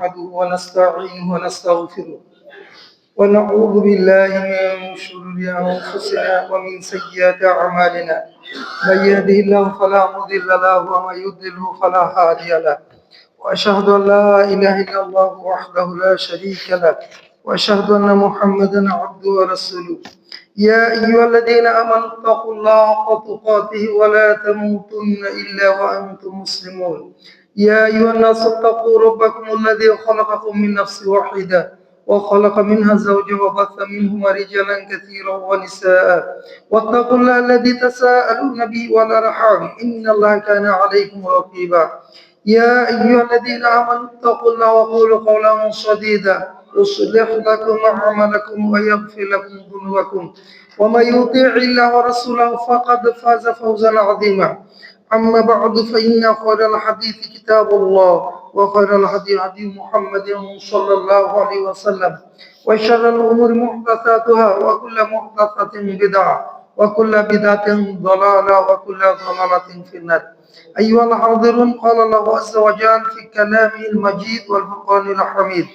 نحمده ونستعينه ونستغفره ونعوذ بالله من شرور أنفسنا ومن سيئات أعمالنا من يهده الله فلا مضل له ومن يضلل فلا هادي له وأشهد أن لا إله إلا الله وحده لا شريك له وأشهد أن محمدا عبده ورسوله يا أيها الذين آمنوا اتقوا الله حق تقاته ولا تموتن إلا وأنتم مسلمون يا أيها الناس اتقوا ربكم الذي خلقكم من نفس واحدة وخلق منها زوجها وبث منهما رجالا كثيرا ونساء واتقوا الله الذي تساءلون به والأرحام إن الله كان عليكم رقيبا يا أيها الذين آمنوا اتقوا الله وقولوا قولا سديدا يصلح لكم أعمالكم ويغفر لكم ذنوبكم ومن يطيع الله ورسوله فقد فاز فوزا عظيما أما بعد فإن خير الحديث كتاب الله وخير الهدي هدي محمد صلى الله عليه وسلم وشر الأمور محدثاتها وكل محدثة بدعة وكل بدعة ضلالة وكل ضلالة في النار أيها الحاضرون قال الله عز وجل في كلامه المجيد والفرقان الحميد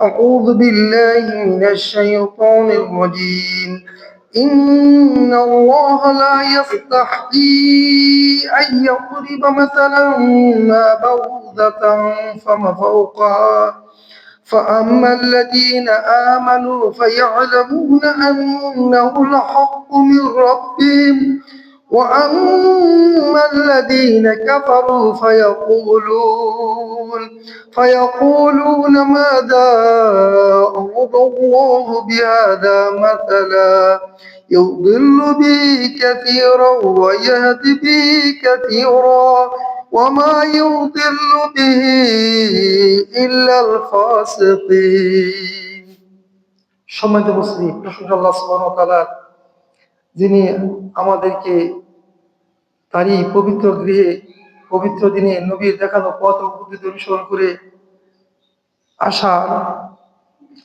أعوذ بالله من الشيطان الرجيم إن الله لا يستحيي أن يضرب مثلا ما بعوضة فما فوقها فأما الذين آمنوا فيعلمون أنه الحق من ربهم وأما الذين كفروا فيقولون ماذا أراد الله بهذا مثلا يضل به كثيرا ويهدي به كثيرا وما يضل به إلا الفاسقين সম্মানিত মুসলিম আল্লাহ সুবহানাহু ওয়া তাআলা যিনি আমাদেরকে তারই পবিত্র গৃহে পবিত্র দিনে নবীর দেখানো পথ ও পদ্ধতি অনুসরণ করে আসার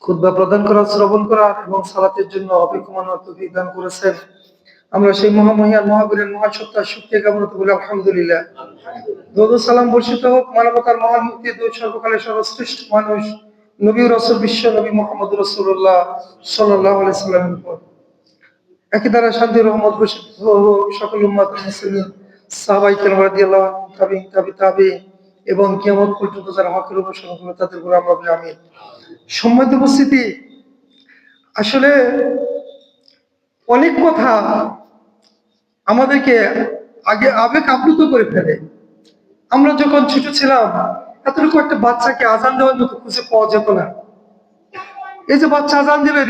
খুতবা প্রদান করা শ্রবণ করা এবং সালাতের জন্য অপেক্ষমানের তৌফিক দান করেছেন আমরা সেই মহামহিয়ান মহাবীরের মহাসত্তার শুকরিয়া জ্ঞাপন করি আলহামদুলিল্লাহ দরুদ ও সালাম বর্ষিত হোক মানবতার মহান মুক্তি দূত সর্বকালের সর্বশ্রেষ্ঠ মানুষ নবী রাসূল বিশ্ব নবী মুহাম্মদ রাসূলুল্লাহ সাল্লাল্লাহু আলাইহি ওয়াসাল্লামের উপর একই দ্বারা শান্তি রহমত বর্ষিত হোক সকল উম্মাত মুসলিমিন সাহাবায়ে কেরাম রাদিয়াল্লাহু আনহুম তাবিঈন এবং কিয়ামত পর্যন্ত যারা হকের অনুসরণ করবে তাদের উপর আমরা বলি আমিন সম্মানিত উপস্থিতি আসলে অনেক কথা আমাদেরকে আগে আবেগ আপ্লুত করে ফেলে আমরা যখন ছোট ছিলাম এতটুকু একটা বাচ্চাকে আজান দেওয়ার মতো খুঁজে পাওয়া যেত না এই যে বাচ্চা আজান দেবে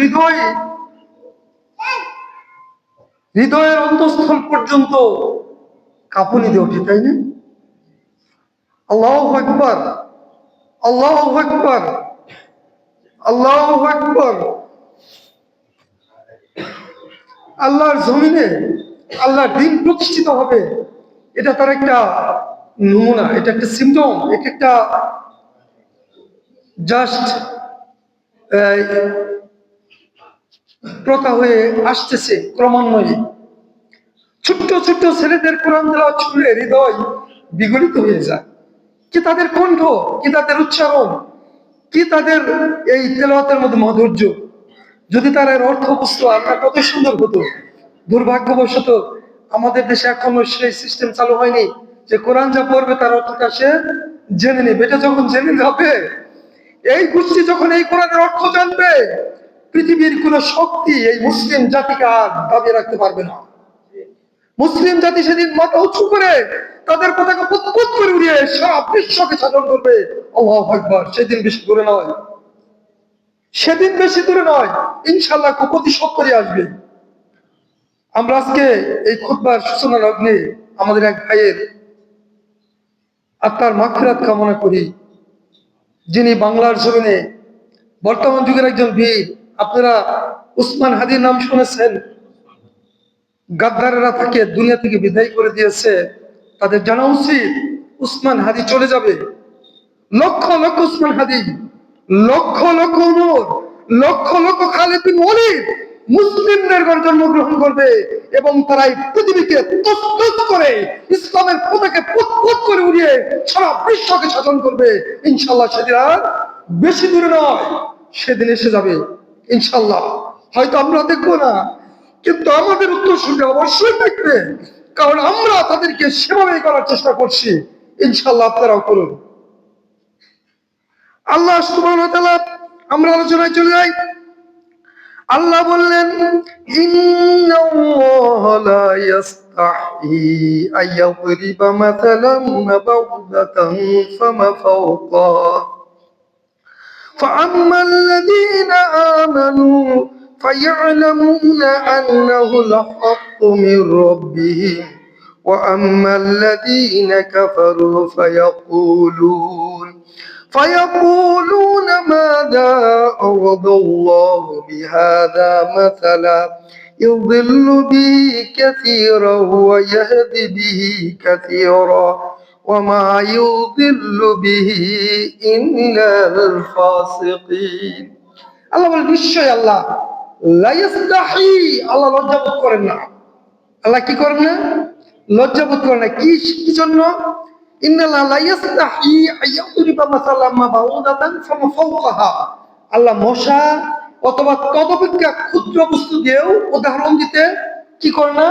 হৃদয়ের অন্তঃস্থল পর্যন্ত কাঁপুনি দিয়ে ওঠে তাই না আল্লাহু আকবার আল্লাহু আকবার আল্লাহু আকবার আল্লাহর জমিনে আল্লাহর দ্বীন প্রতিষ্ঠিত হবে এটা তার একটা নমুনা এটা একটা সিম্পটম এটা একটা জাস্ট প্রথা হয়ে আসতেছে ক্রমান্বয়ে ছোট্ট ছোট্ট ছেলেদের কোরআন তেলাওয়াত শুনলে হৃদয় বিগলিত হয়ে যায় কি তাদের কণ্ঠ কি তাদের উচ্চারণ কি তাদের এই তেলাওয়াতের মধ্যে মাধুর্য যদি তার এর অর্থ বুঝতো আল্লাহ কত সুন্দর হতো দুর্ভাগ্যবশত আমাদের দেশে এখনো সেই সিস্টেম চালু হয়নি যে কোরআন যা পড়বে তার অর্থটা সে জেনে নেবে এটা যখন জেনে যাবে এই গোষ্ঠী যখন এই কোরআনের অর্থ জানবে পৃথিবীর কোন শক্তি এই মুসলিম জাতিকে আর দাবিয়ে রাখতে পারবে না মুসলিম জাতি সেদিন মাথা উঁচু করে তাদের পতাকা পুতপুত করে উড়িয়ে সারা বিশ্বকে শাসন করবে আল্লাহু আকবার সেদিন বেশি দূরে নয় ইনশাআল্লাহ অতি সত্তরই আসবে আমরা আজকে এই খুতবার সূচনা লগ্নে আমাদের এক ভাইয়ের আত্মার মাগফিরাত কামনা করি যিনি বাংলার জমিনে বর্তমান যুগের একজন বীর আপনারা উসমান হাদির নাম শুনেছেন গাদ্দারেরা তাকে দুনিয়া থেকে বিদায় করে দিয়েছে তাদের জানা উচিত উসমান হাদি চলে যাবে লক্ষ লক্ষ উসমান হাদি লক্ষ লক্ষ ওমর লক্ষ লক্ষ খালিদ বিন ওয়ালিদ মুসলিমদের ঘরে জন্মগ্রহণ করবে এবং তারা এই পৃথিবীকে তছনছ করে ইসলামের পতাকা পুতপুত করে উড়িয়ে সারা বিশ্বকে শাসন করবে ইনশাআল্লাহ সেদিন আর বেশি দূরে নয়, সেদিন এসে যাবে ইনশাল্লাহ। হয়তো আমরা দেখবো না, কিন্তু আমাদের উত্তরসূরি অবশ্যই দেখবে, কারণ আমরা তাদেরকে সেভাবেই করার চেষ্টা করছি। ইনশাল্লাহ আপনারাও করুন। আল্লাহ সুবহানাহু ওয়া তাআলা, আমরা আলোচনায় চলে যাই। আল্লাহ বললেন, ইন্নাল্লাহা লা ইস্তাহি আইয়াদরিবা মাসালান বাউদাতান ফামা ফাওকা فأما الذين آمنوا فيعلمون أنه الحق من ربهم وأما الذين كفروا فيقولون ماذا أراد الله بهذا مثلا يضل به كثيرا ويهدي به كثيرا وما يضل به إلا الفاسقين। আল্লাহ বলেন, নিশ্চয় আল্লাহ লা ইস্তাহি, আল্লাহ লজ্জাবোধ করেন না। আল্লাহ কি করেন না? লজ্জাবোধ করেন না। কি জন্য? ইন্নাল্লাহ লা ইস্তাহি আইয়াদরিবা মাসালাম বাউদাতান ফামা ফাওকাহা, আল্লাহ মশা অথবা তদপেক্ষা ক্ষুদ্র বস্তু দিয়েও উদাহরণ দিতে কি করে না?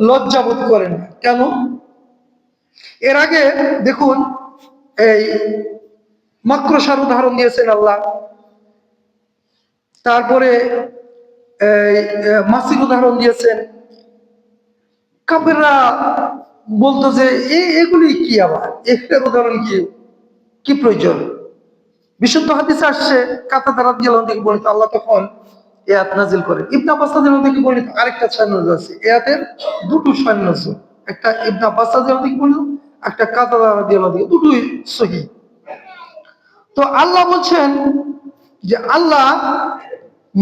লজ্জাবোধ করেন না। কেন? এর আগে দেখুন, এই মাকড়সার উদাহরণ দিয়েছেন আল্লাহ, তারপরে মাছির উদাহরণ দিয়েছেন। কাফেররা বলতো যে এগুলি কি, আবার এটার উদাহরণ কি প্রয়োজন? বিশুদ্ধ হাদিসে আসছে, কাতাদা রাদিয়াল্লাহু থেকে বর্ণিত, আল্লাহ তখন এই আয়াত নাযিল করেন। ইবনে আব্বাস রাদিয়াল্লাহু থেকে বর্ণিত আরেকটা সনদ আছে। এই আয়াতের দুটো সনদ আছে, একটা ইবনে আব্বাস রাদিয়াল্লাহু থেকে বর্ণিত, একটা কাতাদা রাদিয়াল্লাহু থেকে, দুটোই সহিহ। তো আল্লাহ বলছেন যে আল্লাহ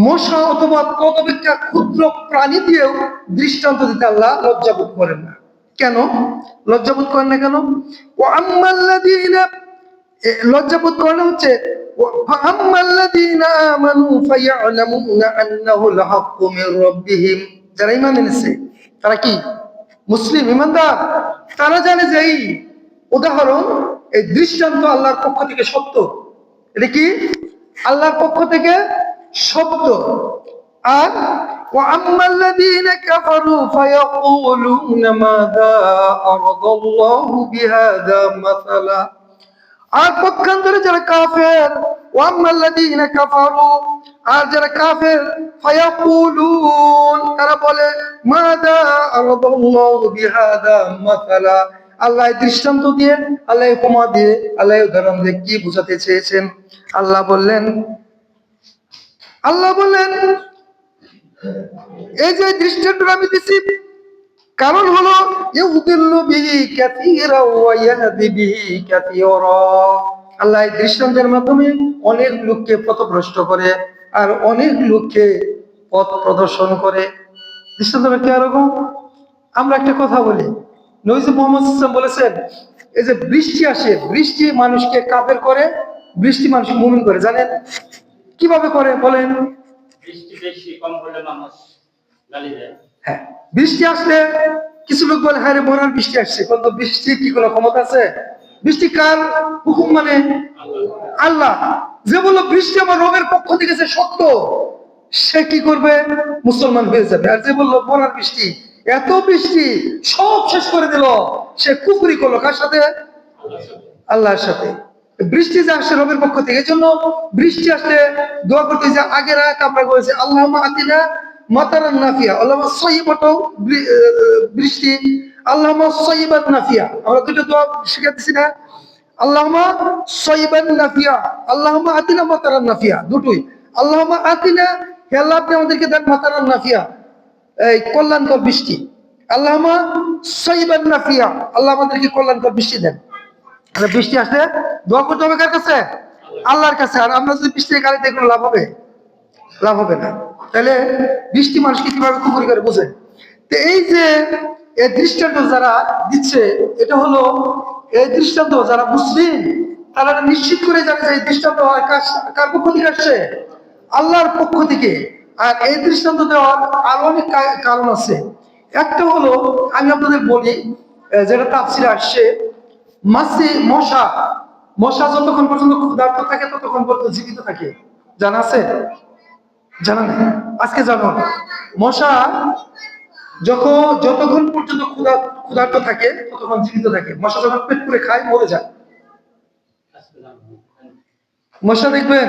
মশা অথবা তদপেক্ষা ক্ষুদ্র প্রাণী দিয়েও দৃষ্টান্ত দিতে আল্লাহ লজ্জাবোধ করেন না। কেন লজ্জাবোধ করেন না? কেন? ও আম্মাল্লাযীনা, লজ্জাবোধ করেন হচ্ছে যারা ঈমান এনেছে, তারা কি মুসলিম ঈমানদার, তারা জানে যে এই উদাহরণ, এই দৃষ্টান্ত আল্লাহর পক্ষ থেকে সত্য। এটা কি আল্লাহর পক্ষ থেকে সত্য। আর وَأَمَّا الَّذِينَ كَفَرُوا فَيَقُولُونَ مَاذَا أَرَادَ اللَّهُ بِهَذَا مَثَلًا, আর পক্ষান্তরে যারা কাফের, وَأَمَّا الَّذِينَ كَفَرُوا, আর যারা কাফের, فَيَقُولُونَ, তারা বলে, مَاذَا أَرَادَ اللَّهُ بِهَذَا مَثَلًا, আল্লাহ দৃষ্টান্ত দিয়ে, আল্লাহ উপমা দিয়ে, আল্লাহ উদাহরণ দিয়ে কি বোঝাতে চেয়েছেন? আল্লাহ বললেন এই যে দৃষ্টান্ত আমি দিছি, কারণ হলো ইউদিল্লু বিহি কাসীরা ওয়া ইয়াহদি বিহি কাসীরা, আল্লাহ এই দৃষ্টান্তের মাধ্যমে অনেক লোককে পথভ্রষ্ট করে আর অনেক লোককে পথ প্রদর্শন করে। দৃষ্টান্তটা কি এরকম? আমরা একটা কথা বলি, নবী মুহাম্মদ সাল্লাল্লাহু আলাইহি ওয়াসাল্লাম বলেছেন, এই যে বৃষ্টি আসে, বৃষ্টি মানুষকে কাফের করে, বৃষ্টি মানুষকে মুমিন করে। জানেন কিভাবে করে বলেন? বৃষ্টি বেশি কম হলে মানুষ গালি দেয়। হ্যাঁ, বৃষ্টি আসলে কিছু লোক বলে, হ্যাঁ রে বড় বৃষ্টি আসছে, কিন্তু বৃষ্টি কি কোনো ক্ষমতা আছে? বৃষ্টি কার হুকুম? মানে আল্লাহ। যে বললো বৃষ্টি আমার রবের পক্ষ থেকে যে সত্য, সে কি করবে? মুসলমান হয়ে যাবে। আর যে বললো বড়ার বৃষ্টি, এত বৃষ্টি সব শেষ করে দিল, সে কুফরি করলো। কার সাথে? আল্লাহর সাথে। বৃষ্টি যে আসে রবের পক্ষ থেকে, এই জন্য বৃষ্টি আসলে দোয়া করতে, যে আগের আয়াত আমরা বলেছি, আল্লাহুম্মা আতিনা মাতারান নাফিয়া, আল্লাহুম্মা সাইয়্যিবাতাও বৃষ্টি, আল্লাহুম্মা সাইয়্যিবান নাফিয়া। আমরা দুটো দোয়া শিখাতেছি না? আল্লাহুম্মা সাইয়্যিবান নাফিয়া, আল্লাহুম্মা আতিনা মাতারান নাফিয়া, দুটোই। আল্লাহুম্মা আতিনা, হে আল্লাহ আপনি আমাদেরকে দেন মাতারান নাফিয়া, এই কল্যাণকর বৃষ্টি। আল্লাহুম্মা সাইয়্যিবান নাফিয়া, আল্লাহ আমাদেরকে কল্যাণকর বৃষ্টি দেন। বৃষ্টি আসলে দোয়া করতে হবে কার কাছে? আল্লাহর কাছে। আর আমরা যদি বৃষ্টির গাড়িতে কোনো লাভ হবে? লাভ হবে না। তাহলে বৃষ্টি মানুষকে কিভাবে কুফরি করে বোঝে? তো এই যে এই দৃষ্টান্ত যারা দিচ্ছে, এটা হলো এই দৃষ্টান্ত যারা মুসলিম, তারা নিশ্চিত করে জানে যে এই দৃষ্টান্ত কার পক্ষ থেকে আসছে? আল্লাহর পক্ষ থেকে। আর এই দৃষ্টান্ত দেওয়ার আরো অনেক কারণ আছে। একটা হলো, আমি আপনাদের বলি, যেটা তাফসিরে আসছে, মশা মশা যতক্ষণ পর্যন্ত ক্ষুধার্ত থাকে ততক্ষণ পর্যন্ত জীবিত থাকে, জানা আছে? জানা নেই? আজকে জানো, মশা যতক্ষণ পর্যন্ত ক্ষুধার্ত থাকে ততক্ষণ জীবিত থাকে। মশা যখন পেট পুরে খায় মরে যায়। মশা দেখবেন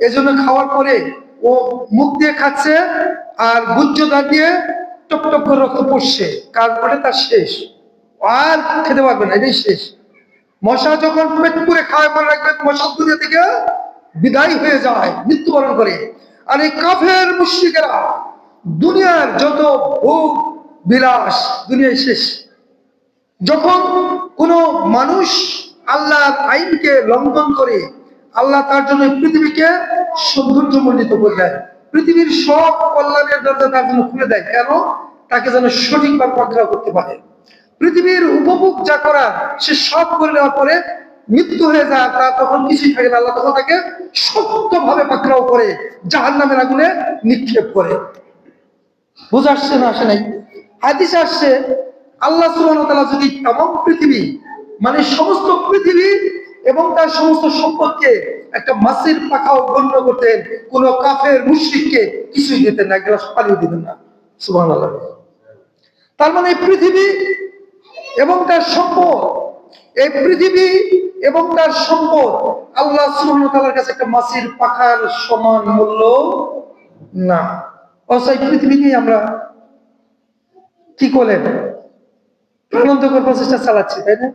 এজন্য খাওয়ার পরে ও মুখ দিয়ে খাচ্ছে আর গুজ্জদার দিয়ে টপ টপ করে রক্ত পড়ছে, তারপরে তার শেষ, আর খেতে পারবে না, এটাই শেষ। মশা যখন পেট পুরে খায় মনে রাখবেন মশা দুনিয়া থেকে বিদায় হয়ে যায়, মৃত্যুবরণ করে। আর এই কাফের মুশরিকেরা দুনিয়ার যত ভোগ বিলাস দুনিয়ায় শেষ। যখন কোন মানুষ আল্লাহর আইনকে লঙ্ঘন করে আল্লাহ তার জন্য পৃথিবীকে সৌন্দর্যমণ্ডিত করে দেয়, পৃথিবীর সব কল্যাণের দরজা তার জন্য খুলে দেয়, কেন? তাকে যেন সঠিকভাবে পাকড়াও করতে পারে। পৃথিবীর উপভোগ যা করা সে সব করে নেওয়ার পরে মৃত্যু হয়ে যায়, তার তখন কিছুই থাকে না। আল্লাহ তখন তাকে শক্তভাবে পাকড়াও করে জাহান্নামের আগুনে নিক্ষেপ করে। বুঝে আসছে না আসে নাই? হাদিসে আসছে আল্লাহ সুবহানাহু ওয়া তাআলা যদি তামাম পৃথিবী মানে সমস্ত পৃথিবী এবং তার সমস্ত সম্পদকে একটা মাছের পাখাও গণ্য করতেন, কোন কাফের মুশরিককে কিছুই দিতেন না, এক গ্লাস পানিও দিতেন না। সুবহানাল্লাহ। তার মানে এই পৃথিবী এবং তার সম্পদ, এই পৃথিবী এবং তার সম্পদ আল্লাহ সুবহানাহু ওয়া তাআলার কাছে একটা মাছের পাখার সমান মূল্য না। অবশ্যই পৃথিবী নিয়ে আমরা কি করলেন আনন্দ করার প্রচেষ্টা চালাচ্ছি, তাই না?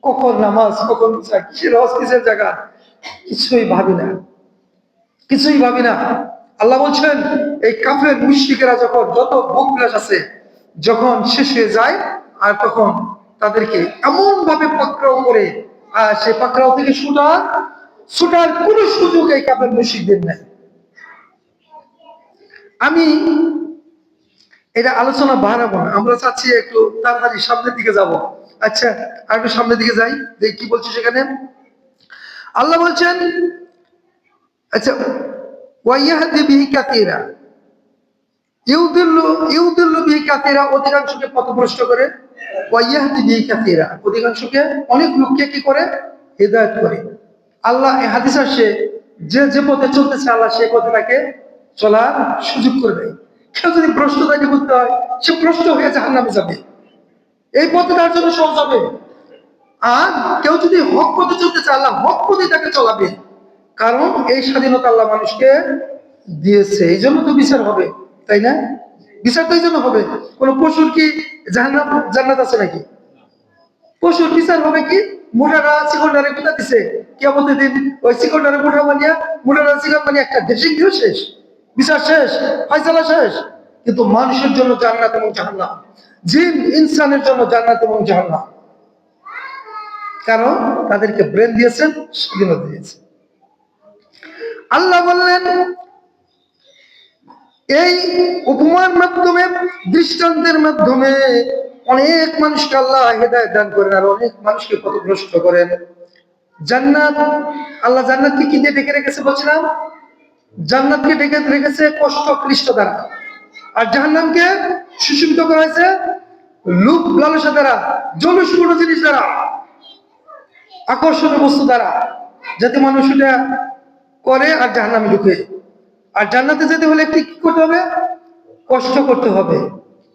কখন নামাজ, কখন কিসের হজ, কিসের জায়গা, কিছুই ভাবি না, কিছুই ভাবি না। আল্লাহ বলছেন এই কাফের মুশরিকেরা যখন যত ভোগ বিলাস আছে যখন শেষ হয়ে যায়, আর তখন তাদেরকে এমন ভাবে পাকড়াও করে, আর সেই পাকড়াও থেকে ছুটার কোন সুযোগ এই কাফের মুশরিকদের নাই। আমি এটা আলোচনা বাড়াবো না, আমরা চাচ্ছি একটু তাড়াতাড়ি সামনের দিকে যাব। আচ্ছা, আর একটু সামনের দিকে যাই, দেখি কি বলছে সেখানে। আল্লাহ বলছেন, আচ্ছা, ওয়াইয়াহদি বিহি কাসীরা ইউদিল্লু বিহি কাসীরা, অধিকাংশকে পথভ্রষ্ট করে, ওয়াইয়াহদি বিহি কাসীরা, অধিকাংশকে অনেক লোককে কি করে? হেদায়েত করে। আল্লাহ এই হাদিস আসে যে যে পথে চলতেছে আল্লাহ সেই পথে তাকে চলার সুযোগ করে দেয়। কেউ যদি ভ্রষ্ট থাকে বুঝতে হয় সে ভ্রষ্ট হয়ে জাহান্নামে যাবে, এই পথে তার জন্য সহজ হবে। আর কেউ যদি হক পথে চলতে চায় আল্লাহ হক পথে তাকে চলাবে, কারণ এই স্বাধীনতা আল্লাহ মানুষকে দিয়েছে, এই জন্য তো বিচার হবে, তাই না? বিচার তো এই জন্য হবে। কোন পশুর কি জান্নাত আছে নাকি? পশুর বিচার হবে কি? মুঠারা চিকনটারে পিতা দিছে, কিয়ামতের দিন ওই চিকনটারে মুঠা বানিয়া, মুঠারা চিকন বানিয়ে একটা ড্রেসিং দিও, শেষ, বিচার শেষ, ফয়সালা শেষ। কিন্তু মানুষের জন্য জান্নাত এবং জাহান্নাম, জিন ইনসানের জন্য জান্নাত এবং জাহান্নাম, কারণ তাদেরকে ব্রেন দিয়েছেন, স্বাধীনতা দিয়েছেন। আল্লাহ বললেন এই উপমার মাধ্যমে, দৃষ্টান্তের মাধ্যমে অনেক মানুষকে আল্লাহ হেদায়েত দান করেন আর অনেক মানুষকে পথভ্রষ্ট করেন। জান্নাত, আল্লাহ জান্নাতকে কি দিয়ে ঢেকে রেখেছে বলছিলাম? জান্নাতকে ঢেকে রেখেছে কষ্ট ক্লিষ্ট দ্বারা, আর জাহান্নামকে সুশোভিত করা হয়েছে লোভ লালসা দ্বারা, জলস্ফূর্ণ জিনিস দ্বারা, আকর্ষণীয় বস্তু দ্বারা, যাতে মানুষ এটা করে আর জাহান্নামে ঢুকে। আর জান্নাতে যেতে হলে কি করতে হবে? কষ্ট করতে হবে,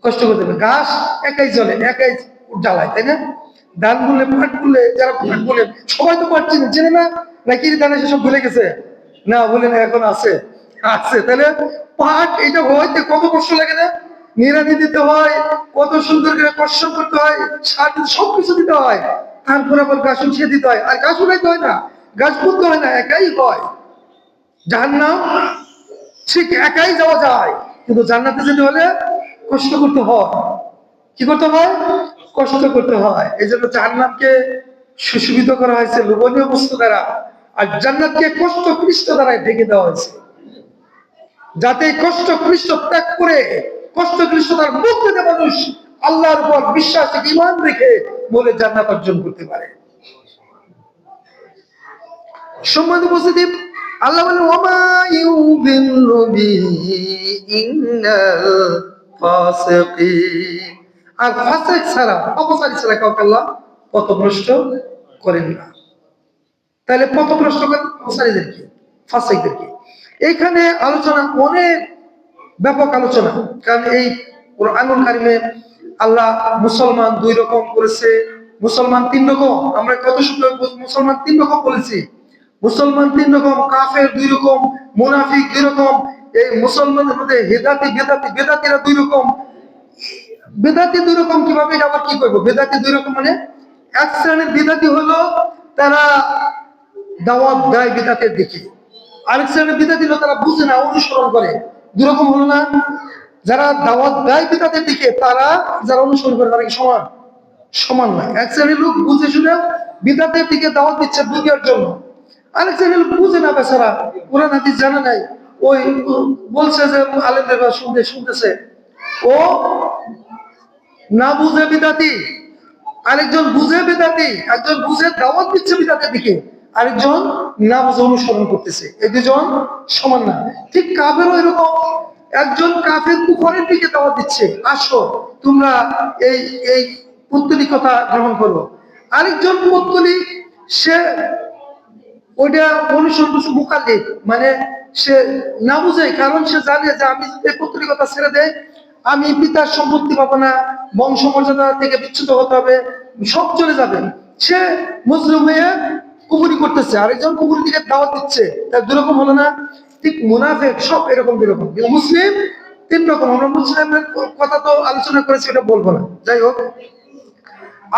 কষ্ট করতে হবে। গাছ একাই জ্বলে, একাই জ্বালায়, তাই না? ধান বলে পাট বলে, যারা পাট বলে সবাই তো পাট চিনে, চেনে না নাকি? ধান এসে সব ভুলে গেছে? না বলে না, এখন আছে, আছে। তাহলে পাট এটা হইতে কত কষ্ট লাগে না? নিড়ানি দিতে হয়, কত সুন্দর করে কষ্ট করতে হয়, সার সবকিছু দিতে হয়, তারপর আবার গাছ উঠিয়ে দিতে হয়, আর গাছ উঠাইতে হয় না, গাছ পুঁততে হয় না, একাই হয়। জাহান্নাম ঠিক একাই যাওয়া যায়, কিন্তু জান্নাতে যেতে হলে কষ্ট করতে হয়। কি করতে হয়? কষ্ট করতে হয়। এই জন্য জাহান্নামকে সুশোভিত করা হয়েছে লোভনীয় বস্তু দ্বারা, আর জান্নাতকে কষ্ট ক্লিষ্ট দ্বারা ঢেকে দেওয়া হয়েছে, যাতে কষ্ট ক্লিষ্ট ত্যাগ করে কষ্ট ক্লিষ্টতার মধ্যে দিয়ে মানুষ আল্লাহর উপর বিশ্বাস ঈমান রেখে বলে জান্নাত অর্জন করতে পারে। সম্মানিত উপস্থিতি, আল্লাহ বলেন ওয়ামা ইউযিল্লু বিহি ইন্নাল ফাসিকিন, আর ফাসিক ছাড়া, অপচারী ছাড়া কাউকে আল্লাহ পথভ্রষ্ট করেন না। তাহলে পথভ্রষ্ট করেন আনসারীদেরকে, ফাসিকদেরকে। এইখানে আলোচনা অনেক ব্যাপক আলোচনা, কারণ এই কুরআনুল কারীমে আল্লাহ মুসলমান দুই রকম করেছে, মুসলমান তিন রকম। আমরা কত সুন্দর মুসলমান তিন রকম বলেছি, মুসলমান তিন রকম, কাফের দুই রকম, মুনাফিক দুই রকম। এই মুসলমানদের মধ্যে হেদাতি বেদাতি, বেদাতিরা দুই রকম। বেদাতি দুই রকম কিভাবে, এটা আবার কি করবো? বেদাতি দুই রকম মানে এক শ্রেণীর বেদাতি হলো তারা দাওয়াত দেয় বিদাতের দিকে, আরেক শ্রেণীর বিদাতি হলো তারা বুঝে না, অনুসরণ করে। দুই রকম হলো না? যারা দাওয়াত দেয় বিদাতের দিকে, তারা যারা অনুসরণ করে তারা কি সমান? সমান নয়। এক শ্রেণীর লোক বুঝে শুনে বিদাতের দিকে দাওয়াত দিচ্ছে দুনিয়ার জন্য, আরেক শ্রেণীর লোক বুঝে না, বেচারা কোরআন হাদিস জানে নাই, ওই বলছে যে আলেমদের শুনতেছে, ও না বুঝে বিদাতি, আরেকজন বুঝে বেদাতি, একজন বুঝে দাওয়াত দিচ্ছে বিদাতের দিকে, আরেকজন না বুঝে অনুসরণ করতেছে। এই দুজন সমান না। ঠিক কাফেরও এরকম, একজন কাফের কুফরের দিকে দাওয়াত দিচ্ছে, আসো তোমরা এই এই পুত্তলিক কথা গ্রহণ করো। আরেকজন পুত্তলিক, সে ওইটা অনুসরণ করছে মুকাল্লিদ, মানে সে না বুঝে, কারণ সে জানে যে আমি যদি এই পুত্তলিকতা ছেড়ে দেয়, আমি পিতার সম্পত্তি পাবো না, বংশমর্যাদা থেকে বিচ্যুত হতে হবে, সব চলে যাবে। সে মুসলিম হয়ে কুফরি করতেছে, আরেকজন কুফরির দিকে দাওয়াত দিচ্ছে, তার দুরকম হলো না? ঠিক মুনাফিক সব এরকম দুরকম। কিন্তু মুসলিম তিন রকম। আমরা মুসলিমের কথা তো আলোচনা করেছি, এটা বলবো না। যাই হোক,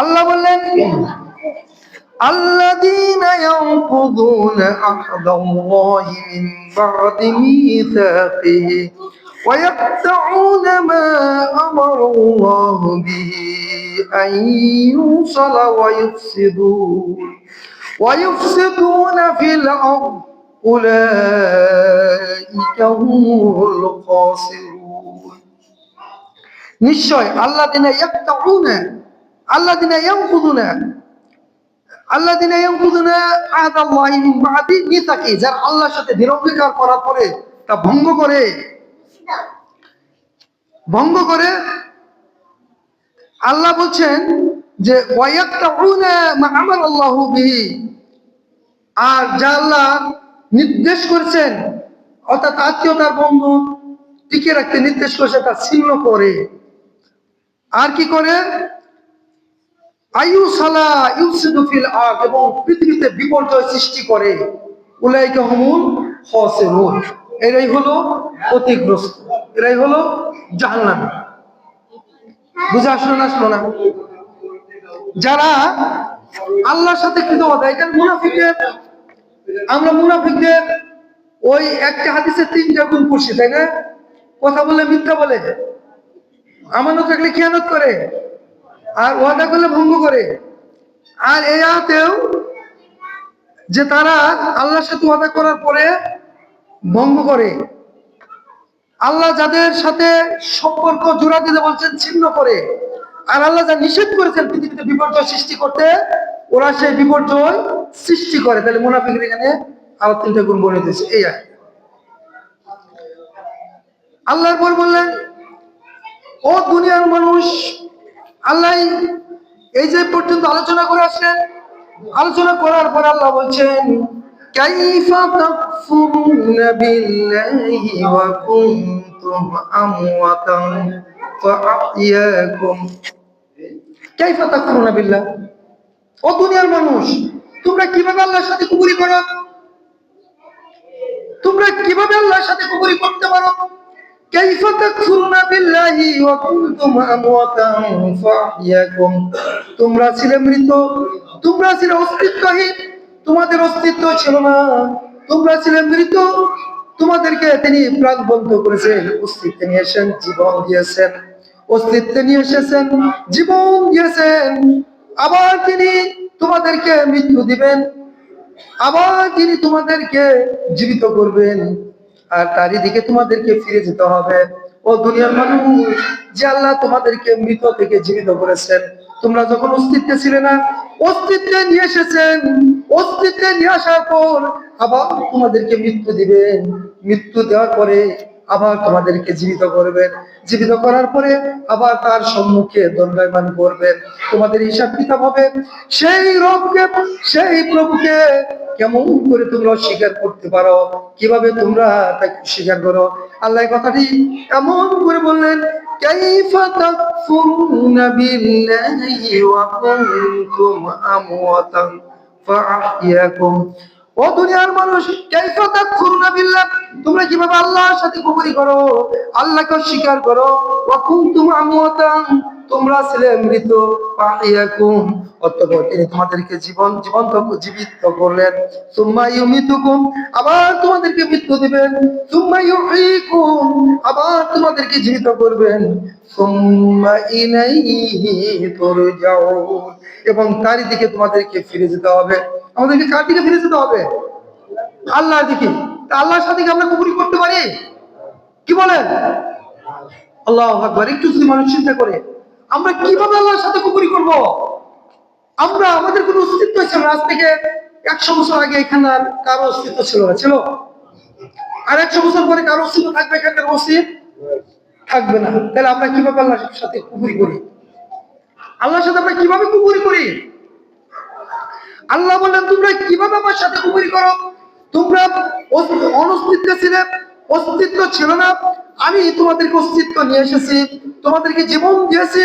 আল্লাহ বললেন الذين ينقضون عهد الله من بعد ميثاقه ويقطعون ما أمر الله به أن يوصل ويفسدون في الأرض أولئك هم الخاسرون নিশ্চয় আল্লাযীনা ইয়াকতাউনা, আল্লাযীনা ইয়ানকুযুনা, আল্লাযীনা ইয়ানকুযুনা আহদাল্লাহি মিন বা'দি মিসাকি, যারা আল্লাহর সাথে দৃঢ় অঙ্গীকার করার পরে তা ভঙ্গ করে আল্লাহ বলছেন যে ওয়ায়াকতাউনা মা আমারাল্লাহু বিহি, আর যা আল্লাহ নির্দেশ করেছেন, অর্থাৎ আত্মীয়তার বন্ধন টিকে রাখতে নির্দেশ করেছে, তা ছিন্ন করে। আর কি করে? আইয়ুসালা ইউসিদু ফিল আরদ, এবং পৃথিবীতে বিপর্যয় সৃষ্টি করে। উলাইকা হুমুল খাসিরুন, এরাই হলো ক্ষতিগ্রস্ত, এরাই হলো জাহান্নামী। বুঝে আসলো না? আসলো না? যারা আল্লাহর সাথে কৃতজ্ঞতা, এখানে মুনাফিকের, আমরা মুনাফিকদের ওই একটা হাদিসে তিনটা গুণ পড়ছি, তাই না? কথা বলে মিথ্যা বলে, আমানত রাখলে খেয়ানত করে, আর ওয়াদা করলে ভঙ্গ করে। আর এই আয়াতেও যে তারা আল্লাহর সাথে ওয়াদা করার পরে ভঙ্গ করে, আল্লাহ যাদের সাথে সম্পর্ক জোড়া দিতে বলছেন ছিন্ন করে, আর আল্লাহ যা নিষেধ করেছেন পৃথিবীতে বিপর্যয় সৃষ্টি করতে, ওরা সেই বিপর্যয় সৃষ্টি করে। তাহলে মুনাফিকের এখানে আরো তিনটা গুণ বলে দিয়েছে এই আয়াত। আল্লাহর পর বললেন, ও দুনিয়ার মানুষ, আল্লাহ এই যে পর্যন্ত আলোচনা করে আসলেন, আলোচনা করার পর আল্লাহ বলছেন কাইফা তাকফুরুনা বিল্লাহি ওয়া কুনতুম আমওয়াতান ফাআহইয়াকুম। কাইফা তাকফুরুনা বিল্লাহ, ও দুনিয়ার মানুষ, তোমরা কিভাবে আল্লাহর সাথে কুফরি করো? তোমরা কিভাবে আল্লাহর সাথে কুফরি করতে পারো? কাইফা তাকফুরুনা বিল্লাহি ওয়া কুনতুম আমওয়াতান ফাআহইয়াকুম, তোমরা ছিলে মৃত, তোমরা ছিলে অস্তিত্বহীন, তোমাদের অস্তিত্ব ছিল না, তোমরা ছিলে মৃত, তোমাদেরকে তিনি প্রাণবন্ত করেছেন, অস্তিত্বে নিয়ে এসেছেন, জীবন দিয়েছেন, অস্তিত্বে নিয়ে এসেছেন, জীবন দিয়েছেন। আবার তিনি তোমাদেরকে মৃত্যু দিবেন, আবার তিনি তোমাদেরকে জীবিত করবেন, আর তারই দিকে তোমাদেরকে ফিরে যেতে হবে। ও দুনিয়ার মানুষ, যে আল্লাহ তোমাদেরকে মৃত থেকে জীবিত করেছেন, তোমরা যখন অস্তিত্বে ছিলে না, অস্তিত্বে নিয়ে এসেছেন, অস্তিত্বে নিয়ে আসার পর আবার তোমাদেরকে মৃত্যু দিবেন, মৃত্যু দেওয়ার পরে আবার তোমাদেরকে জীবিত করবেন, জীবিত করার পরে আবার তার সম্মুখে দণ্ডায়মান করবেন, তোমাদের হিসাব কিতাব হবে। সেই রবকে, সেই প্রভুকে কেমন করে তোমরা স্বীকার করতে পারো, কিভাবে তোমরা তাকে স্বীকার করো? আল্লাহ কথাটি এমন করে বললেন, কাইফা তাকফুরুনা বিল্লাহি ওয়া কুনতুম আমওয়াতান ফাআহইয়াকুম। ও দুনিয়ার মানুষ, কাইফা তাকফুরুনা বিল্লাহ, তোমরা কিভাবে আল্লাহর সাথে কুফরি করো, আল্লাহকে অস্বীকার করো। ওয়া কুনতুম আমওয়াতান, তোমরা ছিলে মৃত। ফাআহইয়াকুম, অতঃপর তিনি তোমাদেরকে জীবিত করলেন। সুম্মা ইউমিতুকুম, আবার তোমাদেরকে মৃত্যু দিবেন। সুম্মা ইউহয়িকুম, আবার তোমাদেরকে জীবিত করবেন। সুম্মা ইলাইহি তুরজাউন, এবং তারই দিকে তোমাদেরকে ফিরে যেতে হবে। আমাদেরকে কার দিকে ফিরে যেতে হবে? আল্লাহর দিকে। তা আল্লাহর সাথে কি আমরা কুফরি করতে পারি? কি বলেন? আল্লাহু আকবার। একটু যদি মানুষ চিন্তা করে, আমরা কিভাবে আল্লাহর সাথে কুফরি করব? আমরা, আমাদের কোনো অস্তিত্ব ছিল না। আজ থেকে 100 বছর আগে এখানে আর কারো অস্তিত্ব ছিল না, ছিল? আর 100 বছর পরে কারো অস্তিত্ব থাকবে? এখানকার অস্তিত্ব থাকবে না। তাহলে আমরা কিভাবে আল্লাহর সাথে কুফরি করি? আল্লাহর সাথে আমরা কিভাবে কুফরি করি? আল্লাহ বললেন, তোমরা কিভাবে আমার সাথে কুফরি করো? তোমরা অনস্তিত্ব ছিলে, অস্তিত্ব ছিল না। আমি তোমাদেরকে অস্তিত্ব নিয়ে এসেছি, তোমাদেরকে জীবন দিয়েছি,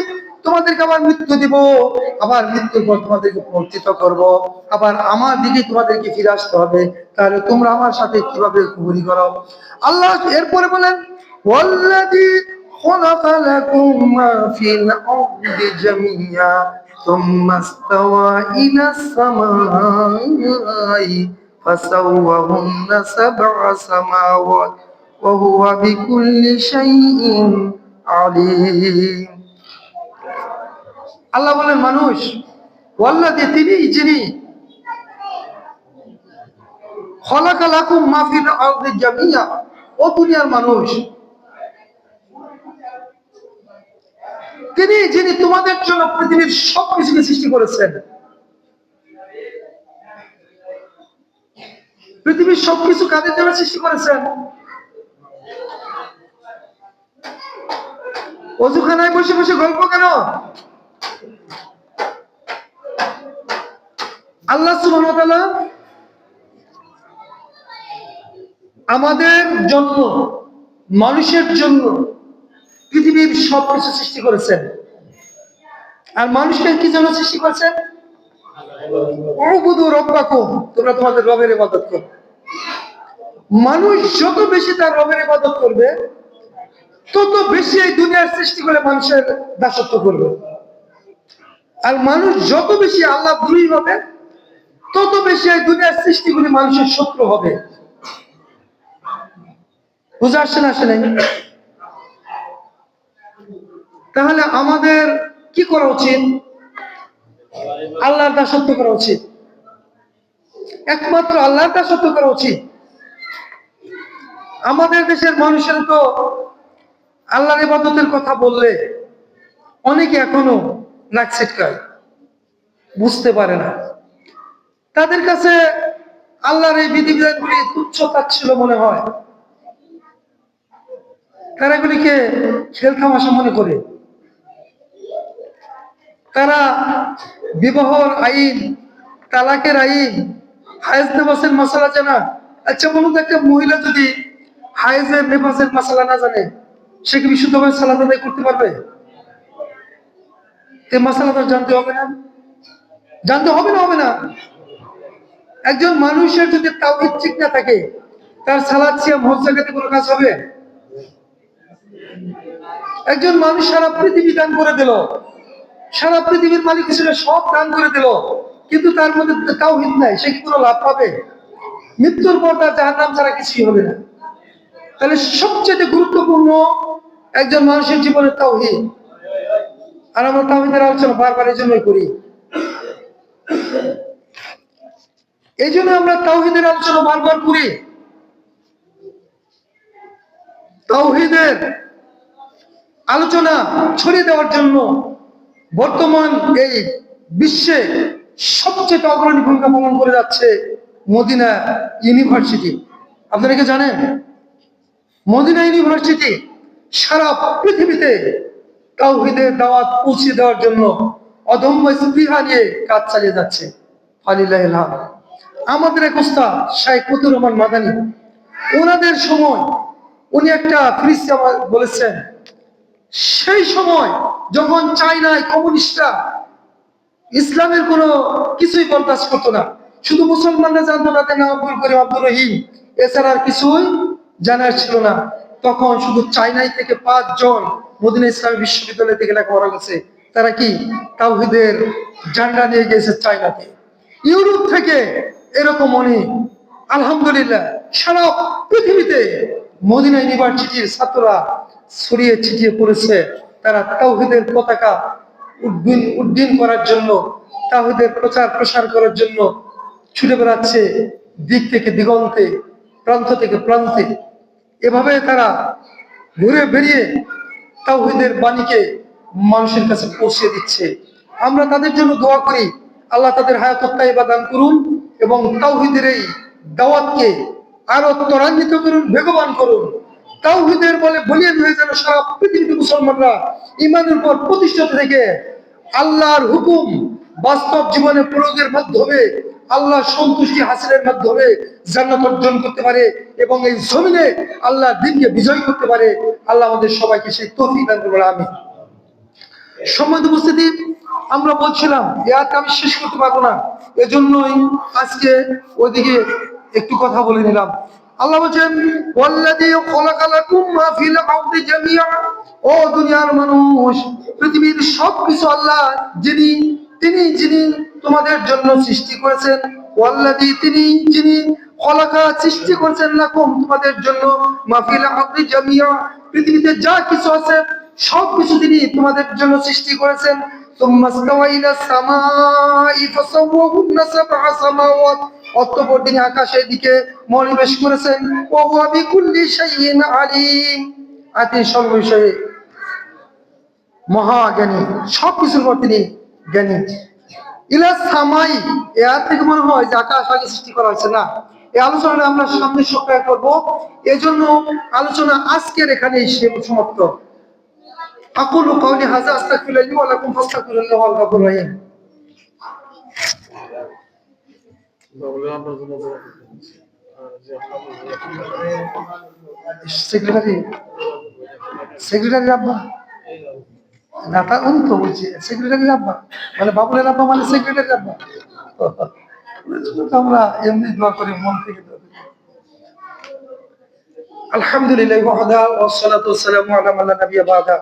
তোমাদেরকে আবার মৃত্যু দিব, আবার মৃত্যুর পর তোমাদেরকে পুনরুত্থিত করব, আবার আমার দিকে তোমাদেরকে ফিরে আসতে হবে। তাহলে তোমরা আমার সাথে কিভাবে কুফরি করো? আল্লাহ এরপরে বলেন, ওয়াল্লাযী খালাকা লাকুম মা ফিল আরদি জামিআ সুম্মা ইসতাওয়া ইলাস সামাই ফাসাওয়াহুন্না সাবআ সামাওয়াত ওয়া হুয়া বিকুল্লি শাইইন আলীম। আল্লাহ বলেন, মানুষ, ওয়াল্লাযী, তিনি, যিনি খালাকা লাকুম মা ফিল আরদি জামিআ, ও দুনিয়ার মানুষ, তিনি, যিনি তোমাদের জন্য পৃথিবীর সবকিছুকে সৃষ্টি করেছেন। পৃথিবীর সবকিছু কাদের জন্য সৃষ্টি করেছেন? অজুখানায় বসে বসে গল্প কেন? আল্লাহ সুবহানাহু ওয়া তাআলা আমাদের জন্য, মানুষের জন্য পৃথিবীর সবকিছু সৃষ্টি করেছেন। আর মানুষকে কি জন্য সৃষ্টি করেছেন? উবুদু রাব্বাকুম, তোমরা তোমাদের রবের ইবাদত করো। মানুষ যত বেশি তার রবের ইবাদত করবে, তত বেশি এই দুনিয়ার সৃষ্টিগুলো মানুষের দাসত্ব করবে। আর মানুষ যত বেশি আল্লাহ দ্রোহী হবে, তত বেশি এই দুনিয়ার সৃষ্টিগুলি মানুষের শত্রু হবে। বুঝে আসছে না? আসে নাই? তাহলে আমাদের কি করা উচিত? আল্লাহর দাসত্ব করা উচিত, একমাত্র আল্লাহর দাসত্ব করা উচিত। আমাদের দেশের মানুষের তো আল্লাহর ইবাদতের কথা বললে অনেকে এখনো নাক ছিটকায়, বুঝতে পারে না। তাদের কাছে আল্লাহর এই বিধিবিধানগুলি তুচ্ছ তাচ্ছিল্য মনে হয়। তারা এগুলিকে খেলতামাশা মনে করে। তারা বিবাহর আইন, তালাকের আইন, হায়েজ নেফাসের মশলা জানা। আচ্ছা বলুন তো, একটা মহিলা যদি হায়েজের নেফাসের মশলা না জানে, সে কি বিশুদ্ধভাবে সালাত আদায় করতে পারবে? এই মশলা তো জানতে হবে না? জানতে হবে না? হবে না? একজন মানুষের যদি তাওহীদ ঠিক না থাকে, তার সালাত সিয়াম হজ যাকাতে কোনো কাজ হবে? একজন মানুষ সারা পৃথিবী দান করে দিল, সারা পৃথিবীর মালিক হিসেবে সব দান করে দিল, কিন্তু তার মধ্যে তাওহীদ নাই, সে কি কোনো লাভ পাবে? মৃত্যুর পর তার জাহান্নাম ছাড়া কিছুই হবে না। তাহলে সবচেয়ে গুরুত্বপূর্ণ একজন মানুষের জীবনে তাওহীদ। আর আমরা তাওহীদের আলোচনা বারবার এই জন্যই করি। এই জন্য আমরা তাওহীদের আলোচনা বারবার করি। তাওহীদের আলোচনা ছড়িয়ে দেওয়ার জন্য বর্তমান এই বিশ্বে সবচেয়ে অগ্রণী ভূমিকা পালন করে যাচ্ছে মদিনা ইউনিভার্সিটি। আপনারা কি জানেন? মদিনা ইউনিভার্সিটি সারা পৃথিবীতে তাওহীদের দাওয়াত পৌঁছে দেওয়ার জন্য অদম্য স্পৃহা নিয়ে কাজ চালিয়ে যাচ্ছে। ফালিল্লাহিল হামদ। আমাদের এক উস্তাদ শাইখ মতিউর রহমান মাদানী, ওনাদের সময় উনি একটা ফ্রিজ বলেছেন, সেই সময় যখন চায়নায় কমিউনিস্টরা ইসলামের কোনো কিছুই বরদাস্ত করতো না, শুধু মুসলমানরা জানতো তাদের নাম আব্দুল করিম, আব্দুর রহিম, এছাড়া আর কিছুই জানার ছিল না। তখন শুধু চায়নাই থেকে 5 জন মদিনা ইসলামী বিশ্ববিদ্যালয় থেকে লেখাপড়া গেছে। তারা কি তাওহীদের ঝান্ডা নিয়ে গেছে চায়নাতে। ইউরোপ থেকে এরকম অনেক, আলহামদুলিল্লাহ সারা পৃথিবীতে মদিনা ইউনিভার্সিটির ছাত্ররা ছড়িয়ে ছিটিয়ে পড়েছে। তারা তাওহীদের পতাকা উড্ডীন করার জন্য, তাওহীদের প্রচার প্রসার করার জন্য ছুটে বেড়াচ্ছে দিক থেকে দিগন্তে, প্রান্ত থেকে প্রান্তে। এভাবে তারা ঘুরে বেরিয়ে তাওহীদের বাণীকে মানুষের কাছে পৌঁছে দিচ্ছে। আমরা তাদের জন্য দোয়া করি, আল্লাহ তাদের হায়াত তাইয়্যিবা দান করুন এবং তাওহীদের এই দাওয়াতকে আরো ত্বরান্বিত করুন, বেগবান করুন। তাওহীদের বলে বলিয়ান হয়ে যেন সারা পৃথিবীতে মুসলমানরা ঈমানের উপর প্রতিষ্ঠিত থেকে আল্লাহর হুকুম বাস্তব জীবনে প্রয়োগের মাধ্যমে আল্লাহর সন্তুষ্টি হাসিলের মাধ্যমে জান্নাত অর্জন করতে পারে এবং এই জমিনে আল্লাহর দ্বীনকে বিজয় করতে পারে। আল্লাহ আমাদের সবাইকে সেই তৌফিক দান করুন, আমিন। সম্মানিত উপস্থিতি, আমরা বলছিলাম ইয়াকে আমি শেষ করতে পারবো না, এজন্যই আজকে ওইদিকে একটু কথা বলে নিলাম। আল্লাহ বলেন ওয়াল্লাযী খালাকা লাকুম মা ফিল আরদি জামিআ, ও দুনিয়ার মানুষ, পৃথিবীর সবকিছু আল্লাহ যিনি তোমাদের জন্য সৃষ্টি করেছেন। ওয়াল্লাযী যিনি খালাকা সৃষ্টি করেছেন লাকুম তোমাদের জন্য মা ফিল আরদি জামিআ, পৃথিবীতে যা কিছু আছে সবকিছু তিনি তোমাদের জন্য সৃষ্টি করেছেন। অতঃপর তিনি আকাশের দিকে মনোনিবেশ করেছেন। তিনি সর্ববিষয়ে মহাজ্ঞানী, সবকিছুর পর তিনি জ্ঞানী। ইলা সামাই, এর থেকে মনে হয় যে আকাশ আগে সৃষ্টি করা হয়েছে না। এই আলোচনাটা আমরা সামনের সপ্তাহে করব, এজন্য আলোচনা আজকের এখানেই সমাপ্ত। আকুলু কাউলি হাযা আস্তাগফিরুল্লাহ লি ওয়া লাকুম ফাস্তাগফিরুল্লাহ ওয়াল গফুরুর রহিম। সেক্রেটারি আব্বা না, তা উনি তো বলছে সেক্রেটারি আব্বা মানে বাবুলের আব্বা মানে সেক্রেটারি আব্বা। আমরা এমনি দোয়া করি মন থেকে। আলহামদুলিল্লাহ ওয়াহদা ওয়াসসালাতু ওয়াসসালামু আলা মান লা নাবিয়্যা বা'দা।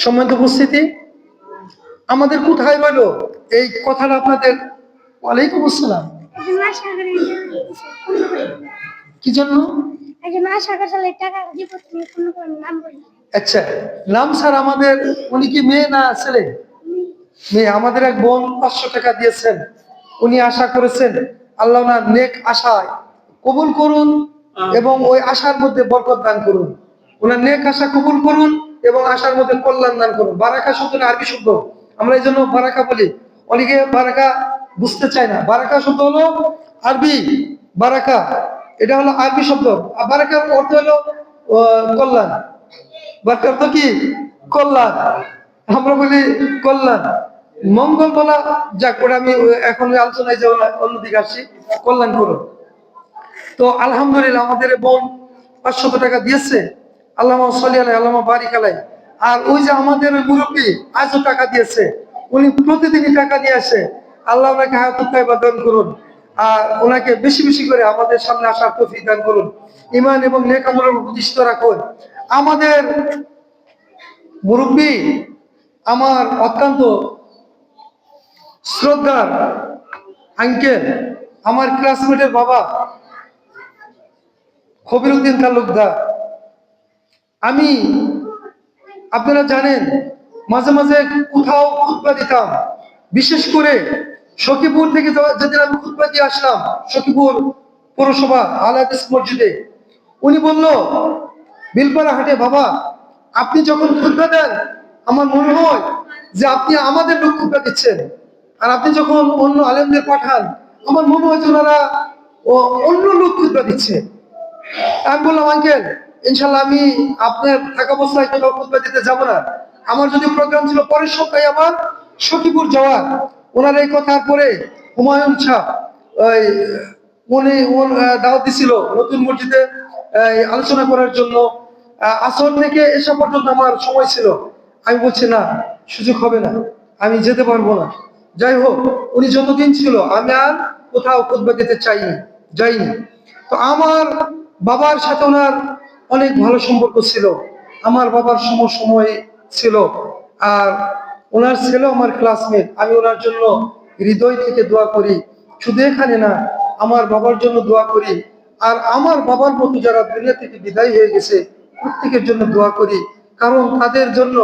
সম্মানিত উপস্থিতি, আমাদের কোথায় রইল এই কথাটা আপনাদের। ওয়ালাইকুম আসসালাম। কি জন্য? আচ্ছা, নাম স্যার আমাদের, উনি কি মেয়ে না ছেলে? মেয়ে। আমাদের এক বোন 500 টাকা দিয়েছেন, উনি আশা করেছেন আল্লাহ ওনার নেক আশায় কবুল করুন এবং ওই আশার মধ্যে বরকত দান করুন। ওনার নেক আশা কবুল করুন এবং আশার মধ্যে কল্যাণ দান করুন। বারাকা শব্দটা আরবি শব্দ, আমরা এই জন্য বারাকা বলি। অনেকে বারাকা বুঝতে চায় না। বারাকা শব্দ হলো আরবি, বারাকা এটা হলো আরবি শব্দ। আর বারাকার অর্থ হলো কল্যাণ। বারাকার অর্থ কি? কল্যাণ। আমরা বলি কল্যাণ, মঙ্গল বলা যাক, ওটা আমি এখন আলোচনায় যাবো না, অন্যদিকে আসছি। কল্যাণ করুন। তো আলহামদুলিল্লাহ আমাদের বোন 500 টাকা দিয়েছে, আল্লাহুম্মা সাল্লি আলাইহি আল্লাহুম্মা বারিক আলাইহি। আর ওই যে আমাদের মুরব্বী আজও টাকা দিয়েছে, উনি প্রতিদিনই টাকা দিয়ে আসে। আল্লাহ ওনাকে হায়াতুত তাইয়্যিবা দান করুন আর ওনাকে বেশি বেশি করে আমাদের সামনে আসার তৌফিক দান করুন, ঈমান এবং নেক আমলে প্রতিষ্ঠিত রাখুন। আমাদের মুরব্বী আমার অত্যন্ত শ্রদ্ধার আঙ্কেল, আমার ক্লাসমেটের বাবা কবির উদ্দিন তালুকদার। আমি, আপনারা জানেন, মাঝে মাঝে কোথাও খুতবা দিতাম, বিশেষ করে সখীপুর থেকে যেদিন আমি খুতবা দিয়ে আসলাম, সখীপুর পৌরসভা আল হাদিস মসজিদে, উনি বলল বিলপাড়া হাটে, বাবা আপনি যখন খুতবা দেন আমার মনে হয় যে আপনি আমাদের লোক খুতবা দিচ্ছেন, আর আপনি যখন অন্য আলেমদের পাঠান আমার মনে হয় যে ওনারা অন্য লোক খুতবা দিচ্ছে। আমি বললাম, আঙ্কেল ইনশাল্লাহ আমি আপনার থাকা অবস্থায় কোথাও খুতবা দিতে যাব না, আমার যদি প্রোগ্রাম ছিল পরের সপ্তাহে আমার সখীপুর যাওয়ার। ওনার এই কথার পরে হুমায়ুন শাহ ওই উনি দাওয়াত দিছিল নতুন মসজিদে আলোচনা করার জন্য। আসর থেকে এসা পর্যন্ত আমার সময় ছিল। আমি বলছি না, সুযোগ হবে না, আমি যেতে পারবো না। যাই হোক, উনি যতদিন ছিল আমি আর কোথাও খুতবা দিতে চাইনি, যাইনি। তো আমার বাবার সাথে ওনার অনেক ভালো সম্পর্ক ছিল, আমার বাবার সময় ছিল। আর ওনার ছেলে আমার ক্লাসমেট, আমি ওনার জন্য হৃদয় থেকে দোয়া করি। শুধু এখানে না, আমার বাবার জন্য দোয়া করি। আর আমার বাবার মতো যারা দুনিয়া থেকে বিদায় হয়ে গেছে প্রত্যেকের জন্য দোয়া করি, কারণ তাদের জন্য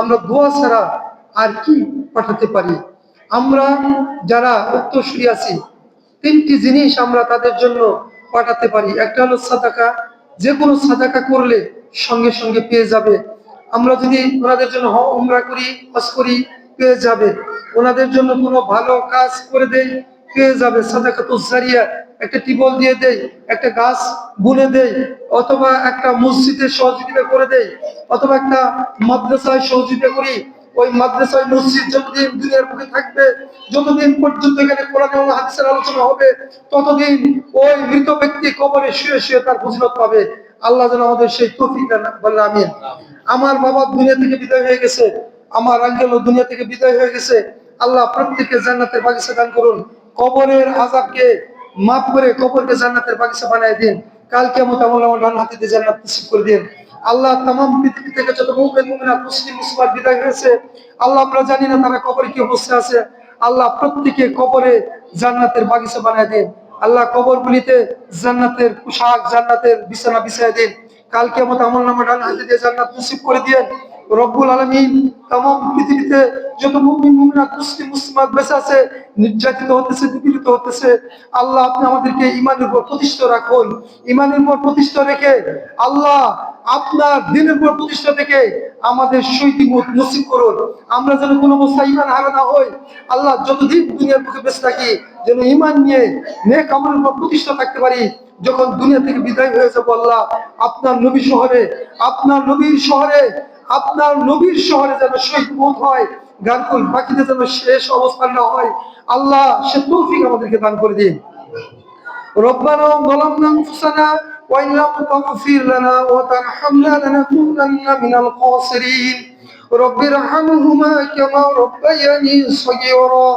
আমরা দোয়া ছাড়া আর কি পাঠাতে পারি। আমরা যারা উত্তরসূরি আছি, তিনটি জিনিস আমরা তাদের জন্য পাঠাতে পারি। একটা হলো সাদাকা, যে কোনো সাদাকা করলে সঙ্গে সঙ্গে পেয়ে যাবে। আমরা যদি ওনাদের জন্য উমরা করি, হজ করি, পেয়ে যাবে। ওনাদের জন্য কোনো ভালো কাজ করে দেই, পেয়ে যাবে। সাদাকাতুজ জারিয়া, একটা টিউবওয়েল দিয়ে দেই, একটা গাছ বুনে দেই, অথবা একটা মসজিদে সহযোগিতা করে দেই, অথবা একটা মাদ্রাসায় সহযোগিতা করি। ওই মাদ্রাসায় মসজিদ যতদিন দুনিয়ার বুকে থাকবে, যতদিন পর্যন্ত এখানে কোরআন এবং হাদিসের আলোচনা হবে, ততদিন ওই মৃত ব্যক্তি কবরে শুয়ে শুয়ে তার ফজিলত পাবে। আল্লাহ যেন আমাদের সেই তৌফিক দেন, বলেন আমিন। আমার বাবা দুনিয়া থেকে বিদায় হয়ে গেছে, আমার আঙ্কেলও দুনিয়া থেকে বিদায় হয়ে গেছে। আল্লাহ প্রত্যেককে জান্নাতের বাগিচা দান করুন, কবরের আযাবকে মাফ করে কবরকে জান্নাতের বাগিচা বানায় দিন। কাল কিয়ামত আমার ডান হাতে দিয়ে জান্নাত নসিব করে দিন। আল্লাহ তামাম পৃথিবী থেকে যত মুমিন মুমিনাত মুসলিম মুসলমান বিদায় হয়েছে, আল্লাহ আমরা জানি না তারা কবরে কি অবস্থায় আছে, আল্লাহ প্রত্যেকে কবরে জান্নাতের বাগিচা বানায় দিন। আল্লাহ কবরগুলিতে জান্নাতের পোশাক, জান্নাতের বিছানা বিছায় দিন। কাল কিয়ামত আমলনামা ডান হাতে দিয়ে জান্নাত নসিব করে দিয়েন। রব্বুল আলামিন তামাম পৃথিবীতে যত মুমিন মুমিনাত মুসলিম মুসলমান বেঁচে আছে, নির্যাতিত হতেছে, নিপীড়িত হতেছে, আল্লাহ আপনি আমাদেরকে ঈমানের উপর প্রতিষ্ঠিত রাখুন। ঈমানের উপর প্রতিষ্ঠিত রেখে আল্লাহ আপনার দিনের উপর প্রতিষ্ঠা থেকে আমাদের শহীদ মত নসিব করুন। আমরা যেন কোনো অবস্থায় ঈমান হারা না হই। আল্লাহ যতদিন দুনিয়ার বুকে বেঁচে থাকি যেন ঈমান নিয়ে নেক আমলের উপর প্রতিষ্ঠা থাকতে পারি। যখন দুনিয়া থেকে বিদায় হয়ে যাবো, আল্লাহ আপনার নবী শহরে, আপনার নবীর শহরে, আপনার নবীর শহরে যেন শহীদ মত হয়, গানকুল বাকিতে যেন শেষ অবস্থান না হয়। আল্লাহ সে তৌফিক আমাদেরকে দান করে দিন। ربنا ظلمنا انفسنا وان لم تغفر لنا وترحمنا لنكونن من الخاسرين. رب ارحمهما كما ربياني صغيرا.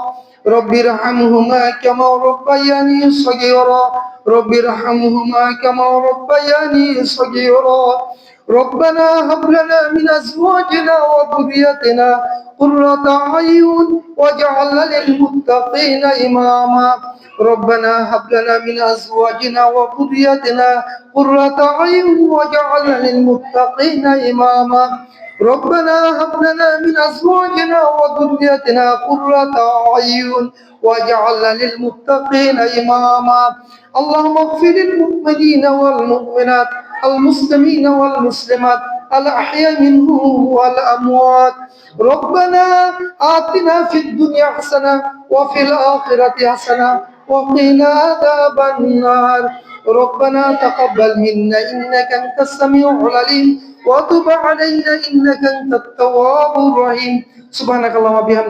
رب ارحمهما كما ربياني صغيرا. رب ارحمهما كما ربياني صغيرا. ربنا هب لنا من ازواجنا وذريتنا قرة اعين واجعلنا للمتقين اماما. ربنا هب لنا من ازواجنا وذريتنا قرة اعين واجعلنا للمتقين اماما. ربنا هب لنا من ازواجنا وذريتنا قرة اعين واجعلنا للمتقين اماما. اللهم اغفر للمؤمنين والمؤمنات المسلمين والمسلمات الأحياء منهم والأموات. ربنا آتنا في الدنيا حسنة وفي الآخرة حسنة وقنا عذاب النار. ربنا تقبل منا إنك أنت السميع العليم وتب علينا إنك أنت التواب الرحيم. سبحانك اللهم وبحمدك